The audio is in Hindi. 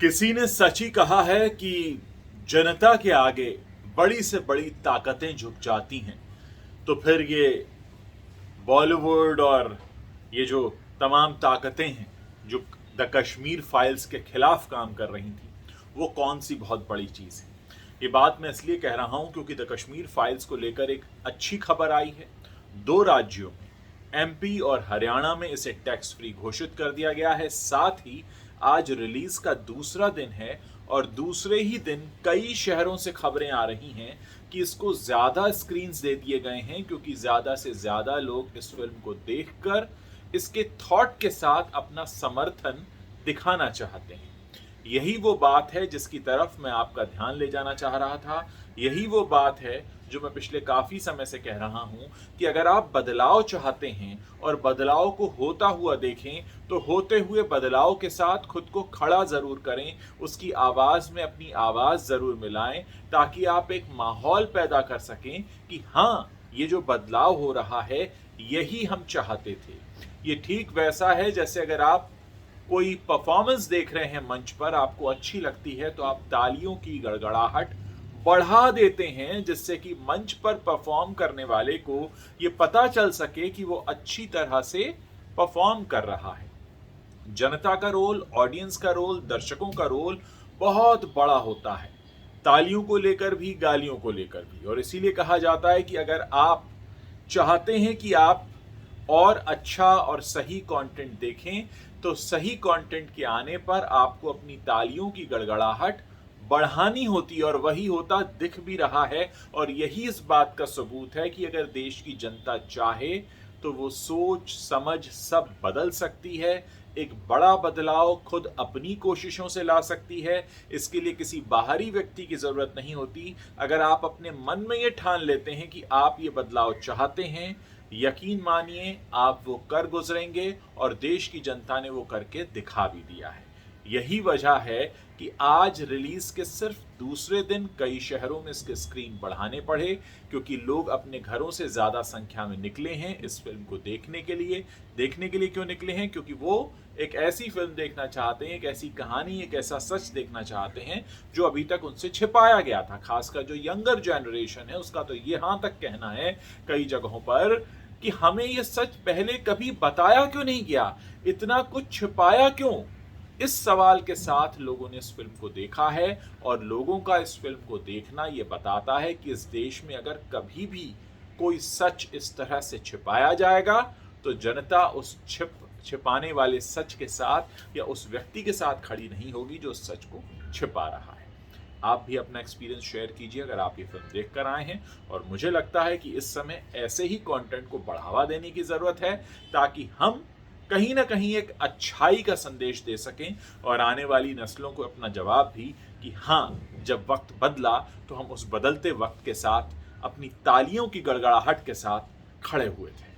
किसी ने सच ही कहा है कि जनता के आगे बड़ी से बड़ी ताकतें झुक जाती हैं। तो फिर ये बॉलीवुड और ये जो तमाम ताकतें हैं जो द कश्मीर फाइल्स के खिलाफ काम कर रही थी, वो कौन सी बहुत बड़ी चीज़ है। ये बात मैं इसलिए कह रहा हूं क्योंकि द कश्मीर फाइल्स को लेकर एक अच्छी खबर आई है। दो राज्यों में, एमपी और हरियाणा में इसे टैक्स फ्री घोषित कर दिया गया है। साथ ही आज रिलीज का दूसरा दिन है और दूसरे ही दिन कई शहरों से खबरें आ रही हैं कि इसको ज्यादा स्क्रीन्स दे दिए गए हैं क्योंकि ज्यादा से ज्यादा लोग इस फिल्म को देखकर इसके थॉट के साथ अपना समर्थन दिखाना चाहते हैं। यही वो बात है जिसकी तरफ मैं आपका ध्यान ले जाना चाह रहा था। यही वो बात है जो मैं पिछले काफी समय से कह रहा हूं कि अगर आप बदलाव चाहते हैं और बदलाव को होता हुआ देखें तो होते हुए बदलाव के साथ खुद को खड़ा जरूर करें, उसकी आवाज में अपनी आवाज जरूर मिलाएं ताकि आप एक माहौल पैदा कर सकें कि हाँ, ये जो बदलाव हो रहा है यही हम चाहते थे। ये ठीक वैसा है जैसे अगर आप कोई परफॉर्मेंस देख रहे हैं मंच पर, आपको अच्छी लगती है तो आप तालियों की गड़गड़ाहट बढ़ा देते हैं जिससे कि मंच पर परफॉर्म करने वाले को यह पता चल सके कि वो अच्छी तरह से परफॉर्म कर रहा है। जनता का रोल, ऑडियंस का रोल, दर्शकों का रोल बहुत बड़ा होता है, तालियों को लेकर भी, गालियों को लेकर भी। और इसीलिए कहा जाता है कि अगर आप चाहते हैं कि आप और अच्छा और सही कंटेंट देखें तो सही कंटेंट के आने पर आपको अपनी तालियों की गड़गड़ाहट बढ़ानी होती है और वही होता दिख भी रहा है। और यही इस बात का सबूत है कि अगर देश की जनता चाहे तो वो सोच समझ सब बदल सकती है। एक बड़ा बदलाव खुद अपनी कोशिशों से ला सकती है। इसके लिए किसी बाहरी व्यक्ति की जरूरत नहीं होती। अगर आप अपने मन में ये ठान लेते हैं कि आप ये बदलाव चाहते हैं, यकीन मानिए आप वो कर गुजरेंगे और देश की जनता ने वो करके दिखा भी दिया है। यही वजह है कि आज रिलीज के सिर्फ दूसरे दिन कई शहरों में इसके स्क्रीन बढ़ाने पड़े क्योंकि लोग अपने घरों से ज्यादा संख्या में निकले हैं इस फिल्म को देखने के लिए। देखने के लिए क्यों निकले हैं? क्योंकि वो एक ऐसी फिल्म देखना चाहते हैं, एक ऐसी कहानी, एक ऐसा सच देखना चाहते हैं जो अभी तक उनसे छिपाया गया था। खासकर जो यंगर जनरेशन है उसका तो यहां तक कहना है कई जगहों पर कि हमें ये सच पहले कभी बताया क्यों नहीं गया, इतना कुछ छिपाया क्यों। इस सवाल के साथ लोगों ने इस फिल्म को देखा है और लोगों का इस फिल्म को देखना ये बताता है कि इस देश में अगर कभी भी कोई सच इस तरह से छिपाया जाएगा तो जनता उस छिपाने वाले सच के साथ या उस व्यक्ति के साथ खड़ी नहीं होगी जो उस सच को छिपा रहा है। आप भी अपना एक्सपीरियंस शेयर कीजिए अगर आप ये फिल्म देख कर आए हैं। और मुझे लगता है कि इस समय ऐसे ही कंटेंट को बढ़ावा देने की जरूरत है ताकि हम कहीं ना कहीं एक अच्छाई का संदेश दे सकें और आने वाली नस्लों को अपना जवाब भी कि हाँ, जब वक्त बदला तो हम उस बदलते वक्त के साथ अपनी तालियों की गड़गड़ाहट के साथ खड़े हुए थे।